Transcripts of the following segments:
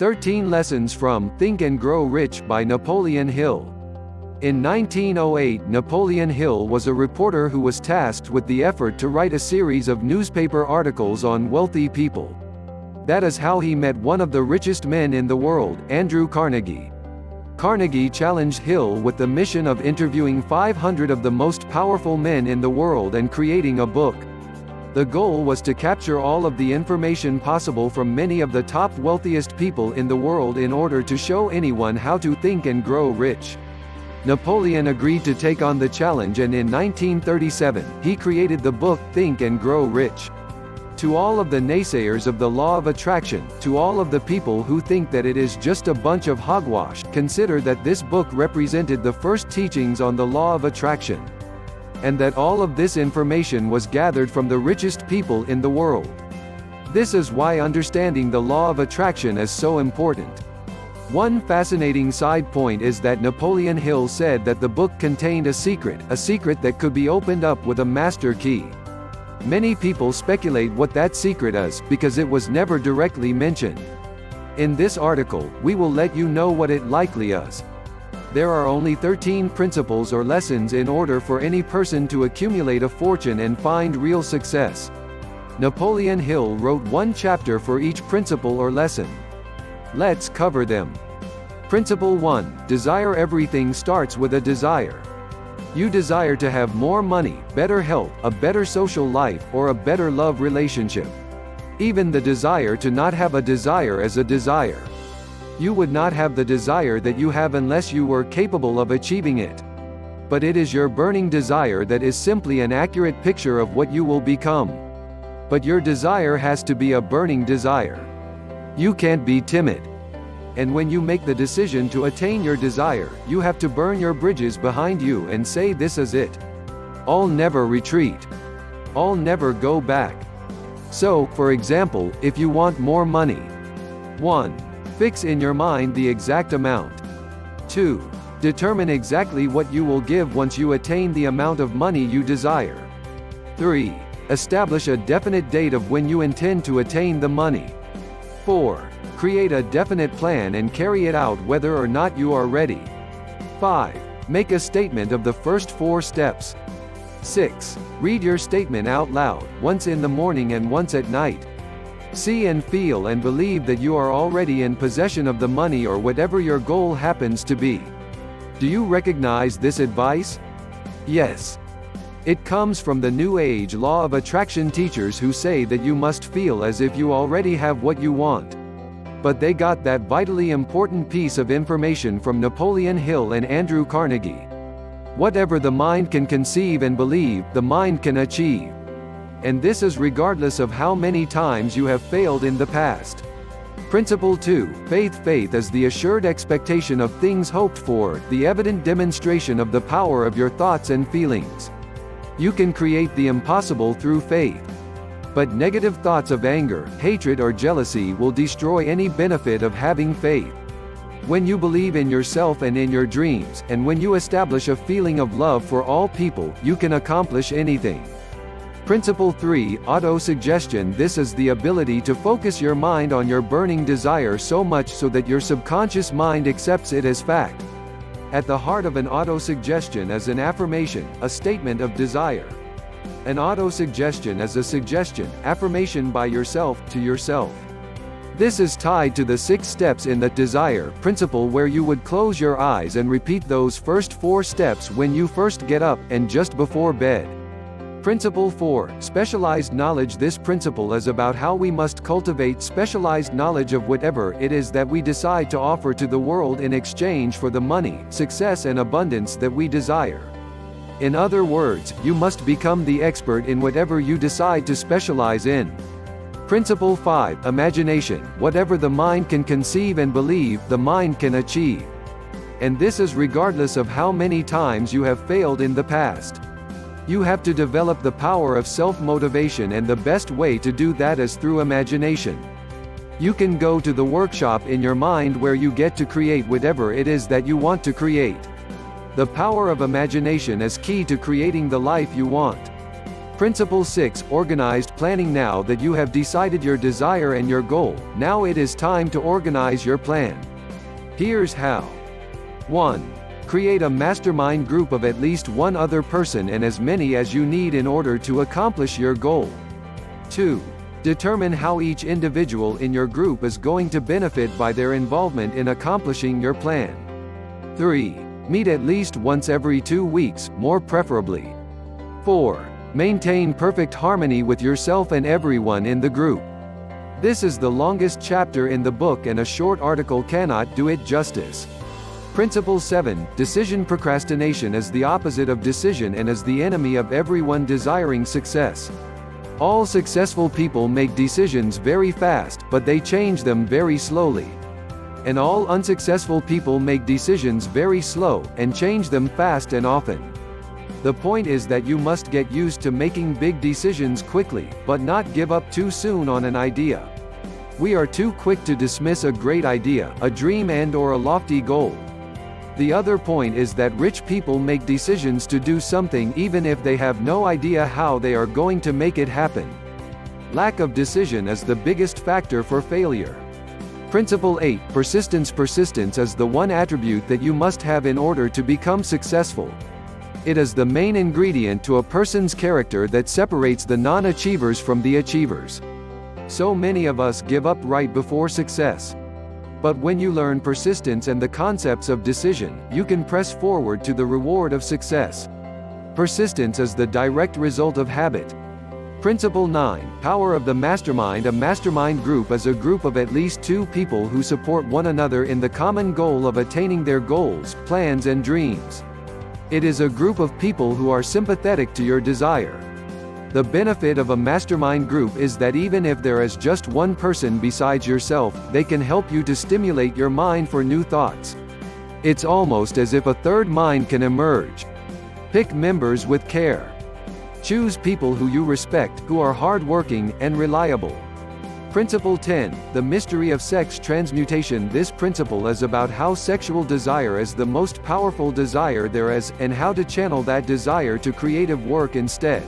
13 Lessons from Think and Grow Rich by Napoleon Hill. In 1908, Napoleon Hill was a reporter who was tasked with the effort to write a series of newspaper articles on wealthy people. That is how he met one of the richest men in the world, Andrew Carnegie. Carnegie challenged Hill with the mission of interviewing 500 of the most powerful men in the world and creating a book. The goal was to capture all of the information possible from many of the top wealthiest people in the world in order to show anyone how to think and grow rich. Napoleon agreed to take on the challenge, and in 1937, he created the book Think and Grow Rich. To all of the naysayers of the law of attraction, to all of the people who think that it is just a bunch of hogwash, consider that this book represented the first teachings on the law of attraction. And that all of this information was gathered from the richest people in the world. This is why understanding the law of attraction is so important. One fascinating side point is that Napoleon Hill said that the book contained a secret that could be opened up with a master key. Many people speculate what that secret is, because it was never directly mentioned. In this article, we will let you know what it likely is. There are only 13 principles or lessons in order for any person to accumulate a fortune and find real success. Napoleon Hill wrote one chapter for each principle or lesson. Let's cover them. Principle 1. Desire. Everything starts with a desire. You desire to have more money, better health, a better social life, or a better love relationship. Even the desire to not have a desire is a desire. You would not have the desire that you have unless you were capable of achieving it. But it is your burning desire that is simply an accurate picture of what you will become. But your desire has to be a burning desire. You can't be timid. And when you make the decision to attain your desire, you have to burn your bridges behind you and say, this is it. I'll never retreat. I'll never go back. So, for example, if you want more money. 1. Fix in your mind the exact amount. 2. Determine exactly what you will give once you attain the amount of money you desire. 3. Establish a definite date of when you intend to attain the money. 4. Create a definite plan and carry it out whether or not you are ready. 5. Make a statement of the first 4 steps. 6. Read your statement out loud, once in the morning and once at night. See and feel and believe that you are already in possession of the money or whatever your goal happens to be. Do you recognize this advice? Yes. It comes from the New Age law of attraction teachers who say that you must feel as if you already have what you want. But they got that vitally important piece of information from Napoleon Hill and Andrew Carnegie. Whatever the mind can conceive and believe, the mind can achieve. And this is regardless of how many times you have failed in the past. Principle 2. Faith. Faith is the assured expectation of things hoped for, the evident demonstration of the power of your thoughts and feelings. You can create the impossible through faith. But negative thoughts of anger, hatred or jealousy will destroy any benefit of having faith. When you believe in yourself and in your dreams, and when you establish a feeling of love for all people, you can accomplish anything. Principle 3. Auto-suggestion. This is the ability to focus your mind on your burning desire so much so that your subconscious mind accepts it as fact. At the heart of an auto-suggestion is an affirmation, a statement of desire. An auto-suggestion is a suggestion, affirmation by yourself, to yourself. This is tied to the 6 steps in the desire principle, where you would close your eyes and repeat those first 4 steps when you first get up, and just before bed. Principle 4. Specialized knowledge. This principle is about how we must cultivate specialized knowledge of whatever it is that we decide to offer to the world in exchange for the money, success and abundance that we desire. In other words, you must become the expert in whatever you decide to specialize in. Principle 5. Imagination. Whatever the mind can conceive and believe, the mind can achieve. And this is regardless of how many times you have failed in the past. You have to develop the power of self-motivation, and the best way to do that is through imagination. You can go to the workshop in your mind where you get to create whatever it is that you want to create. The power of imagination is key to creating the life you want. Principle 6, organized planning. Now that you have decided your desire and your goal, now it is time to organize your plan. Here's how. 1. Create a mastermind group of at least one other person and as many as you need in order to accomplish your goal. 2. Determine how each individual in your group is going to benefit by their involvement in accomplishing your plan. 3. Meet at least once every 2 weeks, more preferably. 4. Maintain perfect harmony with yourself and everyone in the group. This is the longest chapter in the book and a short article cannot do it justice. Principle 7, decision procrastination is the opposite of decision and is the enemy of everyone desiring success. All successful people make decisions very fast, but they change them very slowly. And all unsuccessful people make decisions very slow, and change them fast and often. The point is that you must get used to making big decisions quickly, but not give up too soon on an idea. We are too quick to dismiss a great idea, a dream and/or a lofty goal. The other point is that rich people make decisions to do something even if they have no idea how they are going to make it happen. Lack of decision is the biggest factor for failure. Principle 8, persistence. Persistence is the one attribute that you must have in order to become successful. It is the main ingredient to a person's character that separates the non-achievers from the achievers. So many of us give up right before success. But when you learn persistence and the concepts of decision, you can press forward to the reward of success. Persistence is the direct result of habit. Principle 9, power of the mastermind. A mastermind group is a group of at least 2 people who support one another in the common goal of attaining their goals, plans and dreams. It is a group of people who are sympathetic to your desire. The benefit of a mastermind group is that even if there is just one person besides yourself, they can help you to stimulate your mind for new thoughts. It's almost as if a third mind can emerge. Pick members with care. Choose people who you respect, who are hardworking and reliable. Principle 10, the mystery of sex transmutation. This principle is about how sexual desire is the most powerful desire there is, and how to channel that desire to creative work instead.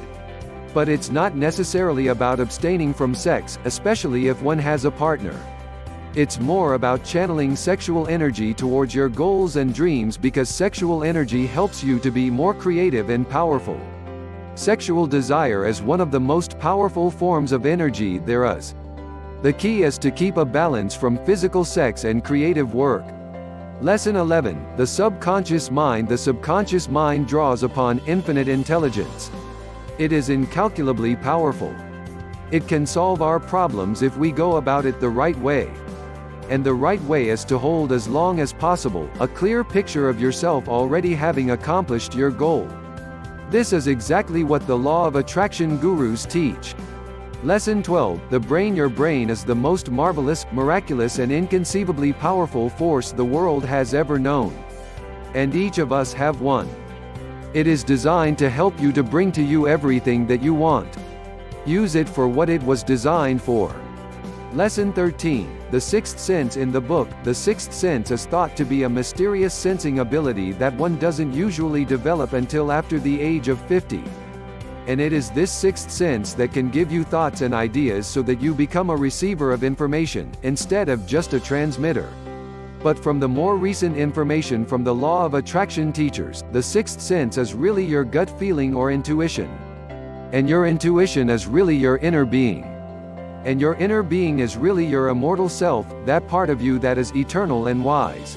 But it's not necessarily about abstaining from sex, especially if one has a partner. It's more about channeling sexual energy towards your goals and dreams, because sexual energy helps you to be more creative and powerful. Sexual desire is one of the most powerful forms of energy there is. The key is to keep a balance from physical sex and creative work. Lesson 11, the subconscious mind. The subconscious mind draws upon infinite intelligence. It is incalculably powerful. It can solve our problems if we go about it the right way. And the right way is to hold as long as possible a clear picture of yourself already having accomplished your goal. This is exactly what the law of attraction gurus teach. Lesson 12, the brain. Your brain is the most marvelous, miraculous and inconceivably powerful force the world has ever known. And each of us have one. It is designed to help you to bring to you everything that you want. Use it for what it was designed for. Lesson 13, the sixth sense. In the book, the sixth sense is thought to be a mysterious sensing ability that one doesn't usually develop until after the age of 50. And it is this sixth sense that can give you thoughts and ideas so that you become a receiver of information, instead of just a transmitter. But from the more recent information from the law of attraction teachers, the sixth sense is really your gut feeling or intuition. And your intuition is really your inner being. And your inner being is really your immortal self, that part of you that is eternal and wise.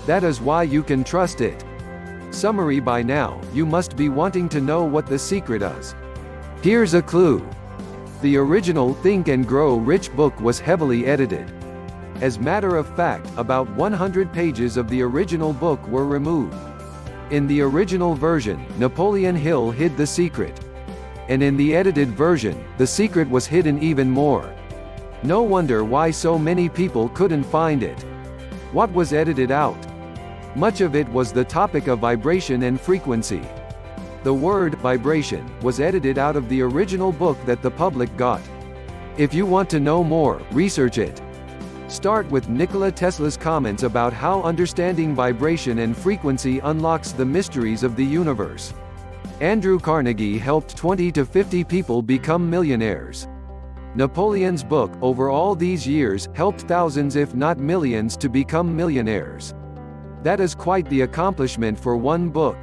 That is why you can trust it. Summary. By now, you must be wanting to know what the secret is. Here's a clue. The original Think and Grow Rich book was heavily edited. As matter of fact, about 100 pages of the original book were removed. In the original version, Napoleon Hill hid the secret. And in the edited version, the secret was hidden even more. No wonder why so many people couldn't find it. What was edited out? Much of it was the topic of vibration and frequency. The word vibration was edited out of the original book that the public got. If you want to know more, research it. Start with Nikola Tesla's comments about how understanding vibration and frequency unlocks the mysteries of the universe. Andrew Carnegie helped 20 to 50 people become millionaires. Napoleon's book, over all these years, helped thousands if not millions to become millionaires. That is quite the accomplishment for one book.